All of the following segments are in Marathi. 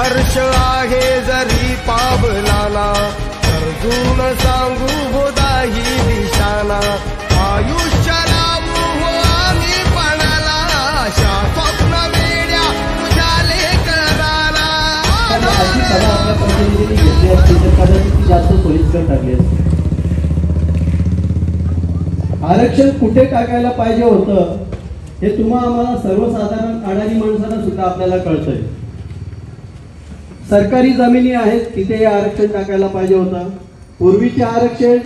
हर्ष आहे जरी पावलाना अर्जुन सांगू बोधाही दिशाना आयुष्य लावू हो आम्ही पणाला आशा स्वप्न वेड्या तुझ्या लेकराला आपल्या प्रतिनिधींनी घेतली असती तर कदाचित जास्त सोयीस्कर ठरली असती. आरक्षण कुठे टाकायला पाहिजे होतं हे तुम्हा आम्हाला सर्वसाधारण अडाणी माणसांना सुद्धा आपल्याला कळतंय. सरकारी जमिनी आहेत तिथे आरक्षण टाकायला पाहिजे होतं. पूर्वीचे आरक्षण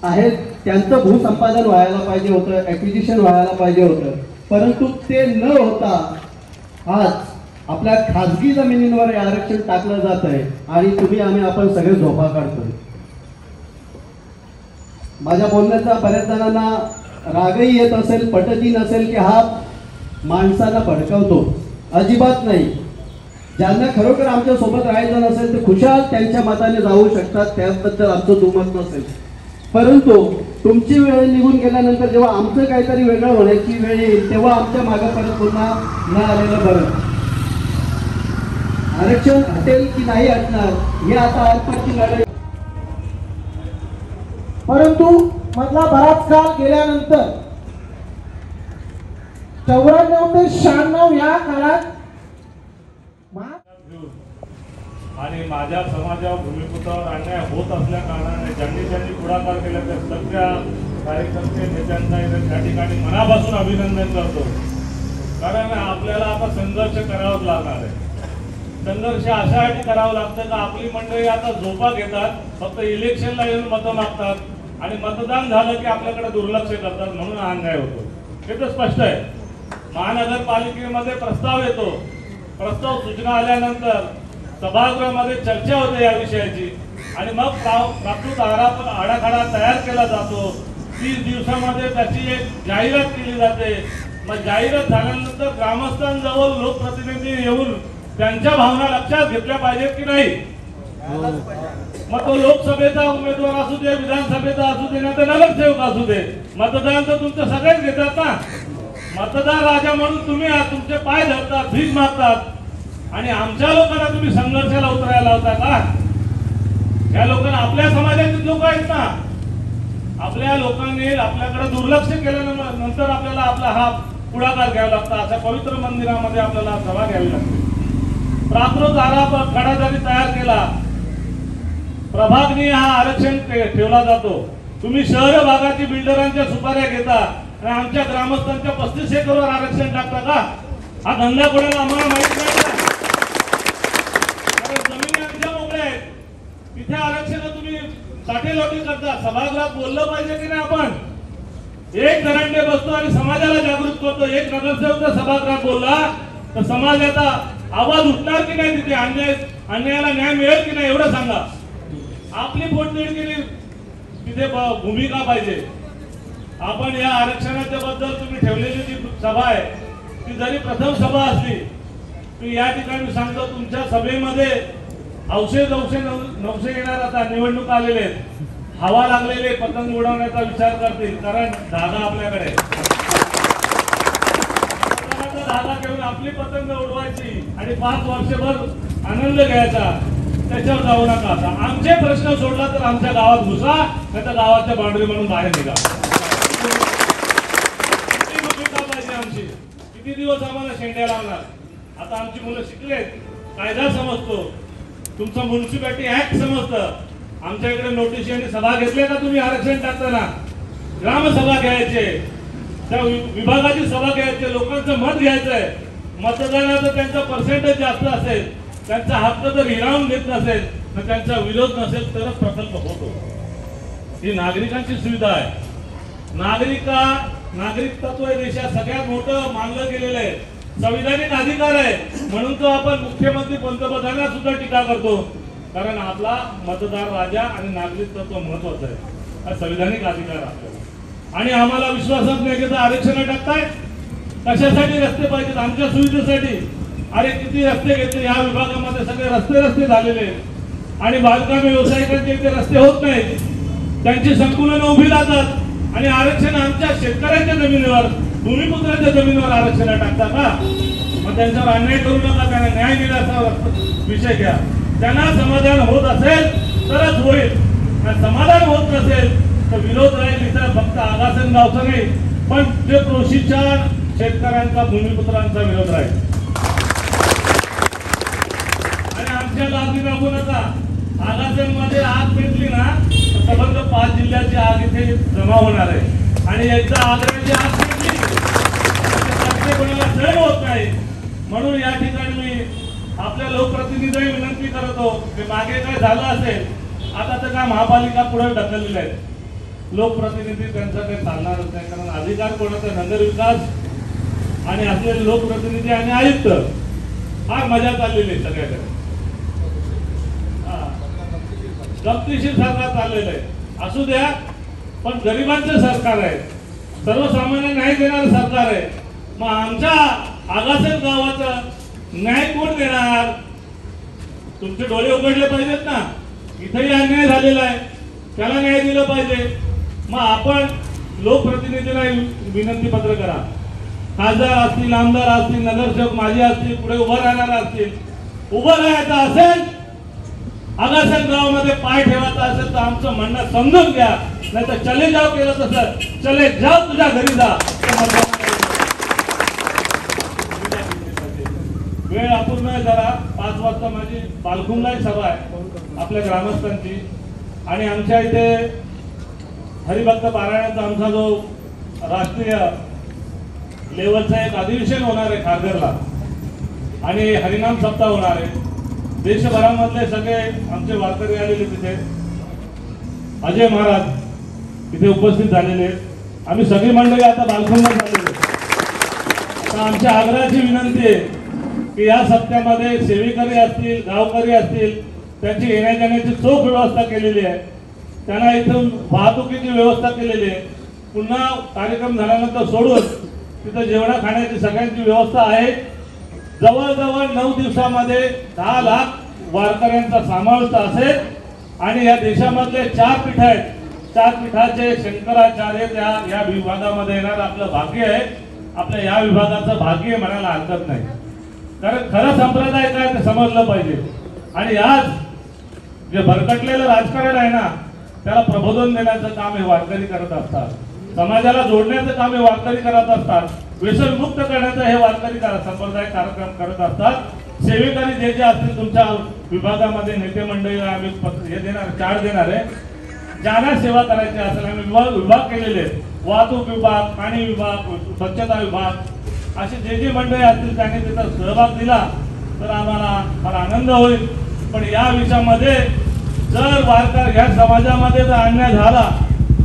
आहेत त्यांचं भूसंपादन व्हायला पाहिजे होतं, ॲक्विजिशन व्हायला पाहिजे होतं. परंतु ते न होता आज आपल्या खाजगी जमिनींवर आरक्षण टाकलं जात आहे आणि आपण सगळे झोपा काढतोय. माझ्या बोलण्याचा बऱ्याच जणांना रागही येत असेल, पटतही नसेल की हा माणसांना भडकवतो. अजिबात नाही. ज्यांना खरोखर आमच्या सोबत राहायचं नसेल ते खुशाल त्यांच्या मताने जाऊ शकतात, त्याबद्दल आमचं दुमत नसेल. परंतु तुमची वेळ निघून गेल्यानंतर जेव्हा आमचं काहीतरी वेगळं होण्याची वेळ येईल तेव्हा आमच्या मागे परत पुन्हा न आलेलं बरं. आरक्षण हटेल की नाही हटणार हे आता आरपारची लढाई. परंतु मधला बराच काळ गेल्यानंतर 94 ते 96 या काळात आणि माझ्या समाजावर भूमिपुत्रावर अन्याय होत असल्या कारणाने ज्यांनी पुढाकार केला त्या सगळ्या कार्यकर्ते नेत्यांचा त्या ठिकाणी मनापासून अभिनंदन करतो. कारण आपल्याला आता संघर्ष करावाच लागणार आहे. संघर्ष अशासाठी करावं लागतं का आपली मंडळी आता झोपा घेतात, फक्त इलेक्शनला येऊन मतं मागतात आणि मतदान झालं की आपल्याकडे दुर्लक्ष करतात, म्हणून अन्याय होतो. हे तर स्पष्ट आहे. महानगरपालिकेमध्ये प्रस्ताव येतो, प्रस्ताव सूचना आल्यानंतर सभागृहामध्ये चर्चा होते या विषयाची आणि मग प्राकृत आराखडा तयार केला जातो. 30 दिवसामध्ये त्याची एक जाहिरात केली जाते. मग जाहिरात झाल्यानंतर ग्रामस्थांजवळ लोकप्रतिनिधी येऊन त्यांच्या भावना लक्षात घेतल्या पाहिजेत की नाही. मग तो लोकसभेचा उमेदवार असू दे, विधानसभेचा असू दे, नाही तर नगरसेवक असू दे, मतदान तर तुमचं सगळेच घेतात ना. मतदार राजा म्हणून तुम्ही तुमचे पाय धरतात, भीक मागतात आणि आमच्या लोकांना तुम्ही संघर्षाला उतरायला लावता का. या लोकांना आपल्या समाजातील लोक आहेत ना. आपल्या लोकांनी आपल्याकडे दुर्लक्ष केल्यानंतर आपल्याला आपला हा पुढाकार घ्यावा लागता. अशा पवित्र मंदिरामध्ये आपल्याला सभा घ्यावी लागते. प्राकृत आराखडा जरी तयार केला, प्रभागनी हा आरक्षण ठेवला जातो. तुम्ही शहर भागाची बिल्डरांच्या सुपाऱ्या घेता आणि आमच्या ग्रामस्थांच्या 35 एकरवर आरक्षण टाकता का. हा धंदा कोणाला आम्हाला माहित नाही का. जमिनी आमच्या मोकळ्या आहेत, तिथे आरक्षण तुम्ही साठेलोटी करता. सभागृहात बोललं पाहिजे की नाही. आपण एक दरांडे बसतो आणि समाजाला जागृत करतो. एक नगरसेवक सभागृहात बोलला तर समाजाचा आवाज उठणार की नाही. तिथे अन्यायाला न्याय मिळेल की नाही एवढं सांगा. आपली पोटतिडकीने तिथे भूमिका पाहिजे. आपण या आरक्षणाच्या बद्दल तुम्ही ठेवलेली जी सभा आहे ती जरी प्रथम सभा असली तरी या ठिकाणी सांगतो तुमच्या सभेमध्ये नवसे येणार. आता निवडणूक आलेले आहेत, हवा लागलेले पतंग उडवण्याचा विचार करतील. कारण धागा आपल्याकडे धागा घेऊन आपली पतंग उडवायची आणि 5 वर्षभर आनंद घ्यायचा. त्याच्यावर जाऊ नका. आता आमचे प्रश्न सोडला तर आमच्या गावात घुसा, नाही तर गावाच्या बाउंड्री म्हणून बाहेर निघा. किती भूमिका पाहिजे आमची. किती दिवस आम्हाला शेंड्या लावणार. आता आमची मुलं शिकलेत, कायदा समजतो, तुमचं म्युनिसिपॅलिटी ऍक्ट समजतं. आमच्या इकडे नोटीस आणि सभा घेतल्या का तुम्ही आरक्षण टाकताना. ग्रामसभा घ्यायचे, त्या विभागाची सभा घ्यायची, लोकांचं मत घ्यायचंय. मतदानाचं त्यांचं पर्सेंटेज जास्त असेल, त्यांचा हक्क जर हिरावून घेत नसेल तर त्यांचा विरोध नसेल तरच प्रकल्प होतो. ही नागरिकांची सुविधा आहे. नागरिकत्व हे देशात सगळ्यात मोठं मानलं गेलेलं आहे. संविधानिक अधिकार आहे म्हणून तो आपण मुख्यमंत्री पंतप्रधानांना सुद्धा टीका करतो. कारण आपला मतदार राजा आणि नागरिकत्व महत्वाचं आहे. हा संविधानिक अधिकार आपल्याला. आणि आम्हाला विश्वासात नाही की आरक्षण टाकताय. कशासाठी रस्ते पाहिजेत. आमच्या सुविधेसाठी. अरे किती रस्ते घेतले या विभागामध्ये. सगळे रस्ते झालेले आणि बांधकाम व्यावसायिकांचे इथे रस्ते होत नाहीत. त्यांची संकुलन उभी राहतात आणि आरक्षण आमच्या शेतकऱ्यांच्या जमिनीवर, भूमिपुत्रांच्या जमिनीवर आरक्षण टाकता का. मग त्यांच्यावर अन्याय करू नका, त्यांना न्याय दिला विषय घ्या. त्यांना समाधान होत असेल तरच होईल, समाधान होत नसेल तर विरोध राहील. इथं फक्त आगासन गावचा नाही पण जे कृषीच्या शेतकऱ्यांचा भूमिपुत्रांचा विरोध राहील. आणि आमच्या गावी बघू नका, आगासन मध्ये आग पेटली ना संबंध 5 जिल्ह्याची आग इथे जमा होणार आहे. आणि एकदा आग्र्याची आग पेटली कोणाला सहन होत नाही. म्हणून या ठिकाणी मी आपल्या लोकप्रतिनिधींना विनंती करतो की मागे काय झालं असेल आता तर काय महापालिका पुढे ढकललेले आहेत. लोकप्रतिनिधी त्यांचा काही चालणारच नाही, कारण अधिकार कोणाचा नगरविकास आणि असलेले लोकप्रतिनिधी आणि आयुक्त फार मजा चाललेली आहे सगळ्याकडे. गमतीशीर सरकार चाललेलं आहे, असू द्या, पण गरिबांचं सरकार आहे, सर्वसामान्य न्याय देणारं सरकार आहे. मग आमच्या आगासन गावाचा न्याय कोण देणार? तुमचे डोळे उघडले पाहिजेत ना. इथेही अन्याय झालेला आहे, त्याला न्याय दिलं पाहिजे. मग आपण लोकप्रतिनिधीला विनंती पत्र करा, खासदार असतील, आमदार असतील, नगरसेवक माझे असतील, पुढे उभं राहणार असतील, उभं राहायचं असेल, आगासन गावामध्ये पाय ठेवायचा असेल तर आमचं म्हणणं समजून घ्या. नाही तर चले जाव केलं तसं चले जाव तुझ्या घरी जा. वेळ अपूर्ण आहे जरा. 5 वाजता माझी बालकुंडला एक सभा आहे आपल्या ग्रामस्थांची. आणि आमच्या इथे हरिभक्त पारायणाचा आमचा जो राष्ट्रीय लेवलचा एक अधिवेशन होणार आहे खारघरला, आणि हरिनाम सप्ताह होणार आहे. देशभरामधले सगळे आमचे वारकरी आलेले तिथे, अजय महाराज तिथे उपस्थित झालेले आहेत. आम्ही सगळी मंडळी आता बालकुंडला झालेले. आता आमच्या आग्रहाची विनंती आहे की या सप्त्यामध्ये सेवेकरी असतील, गावकरी असतील, त्यांची येण्या जाण्याची चोख व्यवस्था केलेली आहे. त्यांना इथून वाहतुकीची व्यवस्था केलेली आहे. पुन्हा कार्यक्रम झाल्यानंतर सोडून तिथं जेवणा खाण्याची सगळ्यांची व्यवस्था आहे. जवळजवळ 9 दिवसामध्ये 10 लाख वारकऱ्यांचा समावेश असेल. आणि या देशामधले 4 पीठ आहेत, 4 पीठाचे शंकराचार्य या विभागामध्ये येणार आपलं भाग्य आहे. आपल्या या विभागाचं भाग्य म्हणायला हरकत नाही, कारण खरं संप्रदाय काय ते समजलं पाहिजे. आणि आज जे भरकटलेलं राजकारण आहे ना त्याला प्रबोधन देण्याचं काम हे वारकरी करत असतात. समाजाला जोडण्याचं काम हे वारकरी करत असतात. व्यसनमुक्त करण्याचं हे वारकरी संप्रदाय कार्यक्रम करत असतात. सेवेकरी जे असतील तुमच्या विभागामध्ये नेते मंडळीला आम्ही हे देणार, चार्ज देणार आहे. ज्यांना सेवा करायची असेल आम्ही विभाग केलेले आहेत. वाहतूक विभाग, पाणी विभाग, स्वच्छता विभाग, असे जे मंडळी असतील त्यांनी तिथं सहभाग दिला तर आम्हाला फार आनंद होईल. पण या विषयामध्ये जर वारकरी ह्या समाजामध्ये जर अन्याय झाला,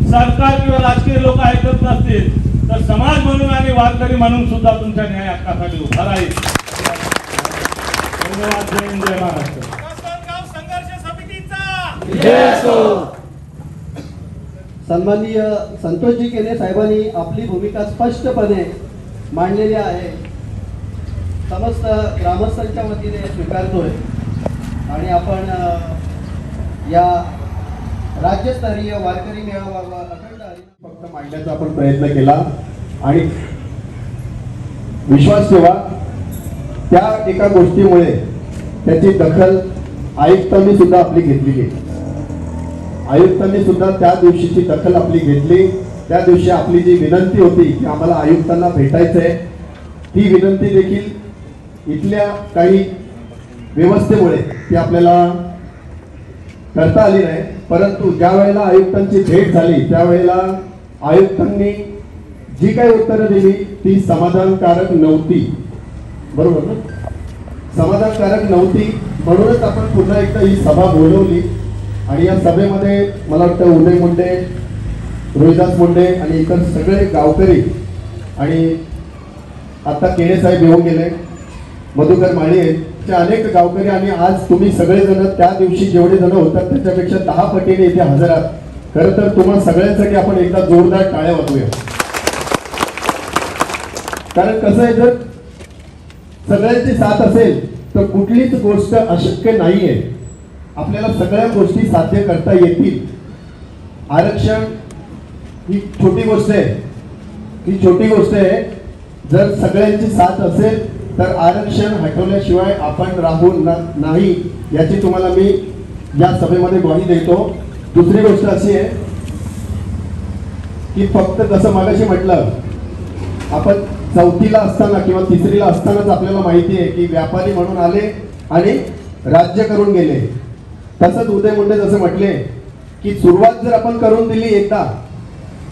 सरकार किंवा राजकीय लोक ऐकत नसतील तर समाज म्हणून आणि वारकरी म्हणून सुद्धा तुमच्या न्याय हक्कासाठी उभा राहील. धन्यवाद. जय हिंद, जय महाराष्ट्र. संघर्ष समितीचा सन्माननीय संतोषजी केने साहेबांनी आपली भूमिका स्पष्टपणे मांडलेली आहे. समस्त ग्रामस्थांच्या वतीने स्वीकारतोय. आणि आपण या राज्यस्तरीय वारकरी मेळावा अखंड फक्त मांडण्याचा आपण प्रयत्न केला. आणि विश्वास ठेवा, त्या एका गोष्टीमुळे त्याची दखल आयुक्तांनी सुद्धा आपली घेतलेली आहे. आयुक्तांनी सुद्धा त्या दिवशीची दखल आपली घेतली. त्या दिवशी आपली जी विनंती होती की आम्हाला आयुक्तांना भेटायचंय, ती विनंती देखील इथल्या काही व्यवस्थेमुळे ती आपल्याला करता आली नाही. परंतु ज्या वेळेला आयुक्तांची भेट झाली त्यावेळेला आयुक्तांनी जी काही उत्तरं दिली ती समाधानकारक नव्हती. बरोबर ना? समाधानकारक नव्हती. म्हणूनच आपण पुन्हा एकदा ही सभा बोलवली. आणि या सभेमध्ये मला वाटतं उदय मुंडे, रोहिदास मुंडे आणि इतर सगळे गावकरी आणि आता केणे साहेब येऊन गेले, मधुकर माळी अनेक गावकरी, आणि आज तुम्ही सगळेजण त्या दिवशी जेवढे जण होतात त्याच्यापेक्षा 10 पटीने इथे हजर आहात. खरं तर तुम्हाला सगळ्यांसाठी आपण एकदा जोरदार टाळ्या वाजवूया. कारण कसं आहे, जर सगळ्यांची साथ असेल तर कुठलीच गोष्ट अशक्य नाहीये. आपल्याला सगळ्या गोष्टी साध्य करता येतील. आरक्षण ही छोटी गोष्ट आहे, ही छोटी गोष्ट आहे. जर सगळ्यांची साथ असेल तर आरक्षण हटवल्याशिवाय आपण राहू नाही याची तुम्हाला मी या सभेमध्ये ग्वाही देतो. दुसरी गोष्ट अशी आहे की फक्त जसं मगाशी म्हटलं, आपण चौथीला असताना किंवा तिसरीला असतानाच आपल्याला माहिती आहे की व्यापारी म्हणून आले आणि राज्य करून गेले. तसंच उदय मुंडे जसं म्हटले की सुरुवात जर आपण करून दिली, एकदा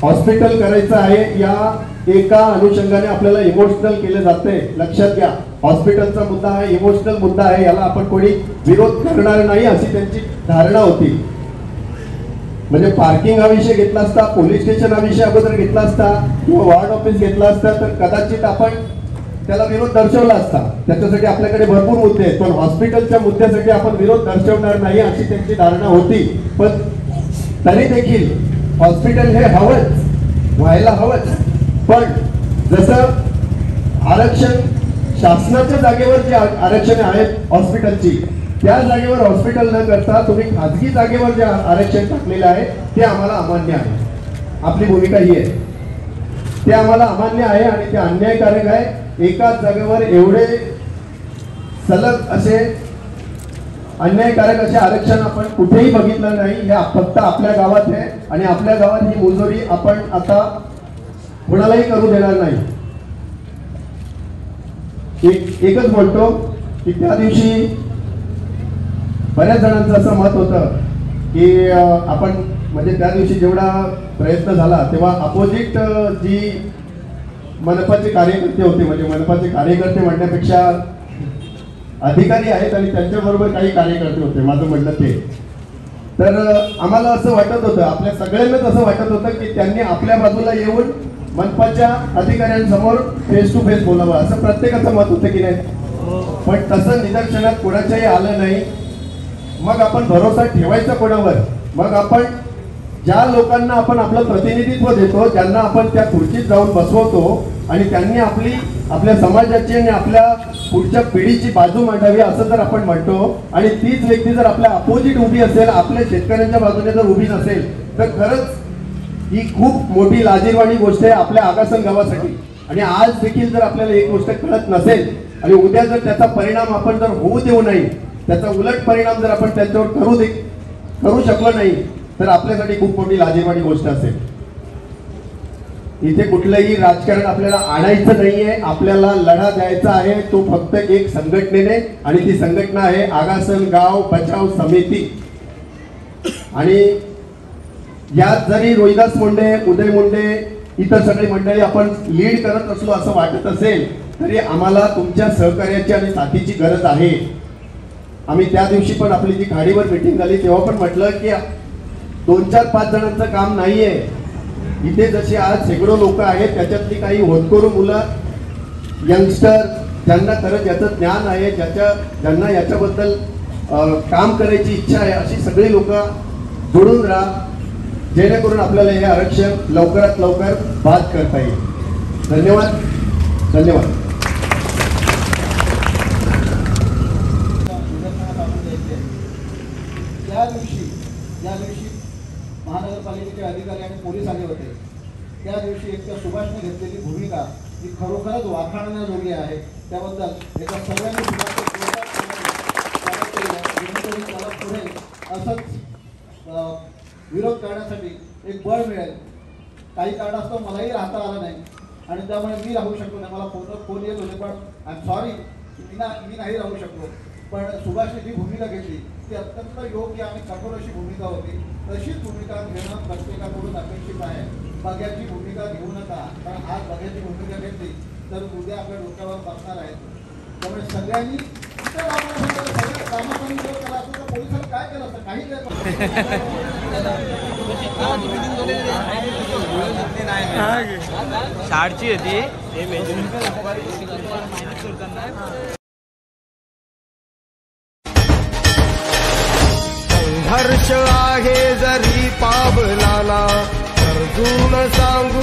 हॉस्पिटल करायचं आहे या एका अनुषंगाने आपल्याला इमोशनल केलं जाते. लक्षात घ्या, हॉस्पिटलचा मुद्दा हा इमोशनल मुद्दा आहे, याला आपण कोणी विरोध करणार नाही अशी त्यांची धारणा होती. म्हणजे पार्किंग हा विषय घेतला असता, पोलीस स्टेशन हा विषय अगोदर घेतला असता किंवा वॉर्ड ऑफिस घेतला असता तर कदाचित आपण त्याला विरोध दर्शवला असता. त्याच्यासाठी आपल्याकडे भरपूर मुद्दे आहेत, पण हॉस्पिटलच्या मुद्द्यासाठी आपण विरोध दर्शवणार नाही अशी त्यांची धारणा होती. पण तरी देखील हॉस्पिटल हे हवंच, व्हायला हवंच. पण जसं आरक्षण शासनाच्या जागेवर जे आरक्षण आहेत हॉस्पिटलची, त्या जागेवर हॉस्पिटल न करता तुम्ही खाजगी जागेवर जे आरक्षण टाकलेलं आहे ते आम्हाला अमान्य आहे. आपली भूमिका ही आहे, ते आम्हाला अमान्य आहे आणि ते अन्यायकारक आहे. एकाच जागेवर एवढे सलग असे अन्यायकारक असे आरक्षण आपण कुठेही बघितलं नाही. हे फक्त आपल्या गावात आहे आणि आपल्या गावात ही मुजोरी आपण आता कोणालाही करू देणार नाही. एकच बोलतो की त्या दिवशी बऱ्याच जणांचं असं मत होतं की आपण म्हणजे त्या दिवशी जेवढा प्रयत्न झाला तेव्हा अपोजिट जी मनपाचे कार्यकर्ते होते, म्हणजे मनपाचे कार्यकर्ते म्हणण्यापेक्षा अधिकारी आहेत आणि त्यांच्याबरोबर काही कार्यकर्ते होते, माझं म्हणणं ते. तर आम्हाला असं वाटत होतं, आपल्या सगळ्यांनाच असं वाटत होतं की त्यांनी आपल्या बाजूला येऊन मनपाच्या अधिकाऱ्यांसमोर फेस टू फेस बोलावं असं प्रत्येकाचं मत होतं की नाही. पण तसं निदर्शनात कोणाच्याही आलं नाही. मग आपण भरोसा ठेवायचा कोणावर? मग आपण ज्या लोकांना आपण आपलं प्रतिनिधित्व देतो, ज्यांना आपण त्या खुर्चीत जाऊन बसवतो आणि त्यांनी आपल्या समाजाची आणि आपल्या पुढच्या पिढीची बाजू मांडावी असं जर आपण म्हणतो आणि तीच व्यक्ती जर आपल्या अपोजिट उभी असेल, आपल्या शेतकऱ्यांच्या बाजूने जर उभी नसेल तर खरंच ही खूप मोठी लाजिरवाणी गोष्ट आहे आपल्या आगासन गावासाठी. आणि आज देखील जर आपल्याला एक गोष्ट कळत नसेल आणि उद्या जर त्याचा परिणाम आपण जर होऊ देऊ नाही, त्याचा उलट परिणाम जर आपण त्यांच्यावर करू शकलो नाही तर आपल्यासाठी खूप मोठी लाजिरवाणी गोष्ट असेल. इथे कुठलंही राजकारण आपल्याला आणायचं नाहीये, आपल्याला लढा द्यायचा आहे तो फक्त एक संघटनेने, आणि ती संघटना आहे आगासन गाव बचाव समिती. आणि यात जरी रोहिदास मुंडे, उदय मुंडे, इतर सगळी मंडळी आपण लीड करत असलो असं वाटत असेल तरी आम्हाला तुमच्या सहकार्याची आणि साथीची गरज आहे. आम्ही त्या दिवशी पण आपली जी खाडीवर मीटिंग झाली तेव्हा पण म्हटलं की 2-4-5 जणांचं काम नाहीये. इथे जशी आज शेकडो लोक आहेत त्याच्यातली काही होतकरू मुलं, यंगस्टर ज्यांना खरंच याचं ज्ञान आहे, ज्यांना याच्याबद्दल काम करायची इच्छा आहे, अशी सगळी लोक जोडून राहा जेणेकरून आपल्याला हे आरक्षण लवकरात लवकर बाद करता येईल. धन्यवाद. धन्यवाद. ज्या दिवशी महानगरपालिकेचे अधिकारी आणि पोलीस आले होते त्या दिवशी एक त्या सुभाषने घेतलेली भूमिका ही खरोखरच वाखाणण्याजोगी आहे. त्याबद्दल एका सगळ्यांनी त्याला पुढे असंच विरोध करण्यासाठी एक बळ मिळेल. काही कारणास्तव मलाही राहता आलं नाही आणि त्यामुळे मी राहू शकलो नाही. मला फोन येत होते पण आय एम सॉरी मी नाही राहू शकलो. पण सुभाषने जी भूमिका घेतली ती अत्यंत योग्य आणि कठोर अशी भूमिका होती. तशीच भूमिका घेणं प्रत्येकाकडून अपेक्षित आहे. बघ्याची भूमिका घेऊ नका, कारण आज बघ्याची भूमिका घेतली तर उद्या आपल्या डोक्यावर बसणार आहेत. त्यामुळे सगळ्यांनी कामाचा विरोध केला असतो तर पोलिसांनी काय केलं असतं? काही शाळची होती. संघर्ष आहे जरी पावलाला, अर्जुन सांगू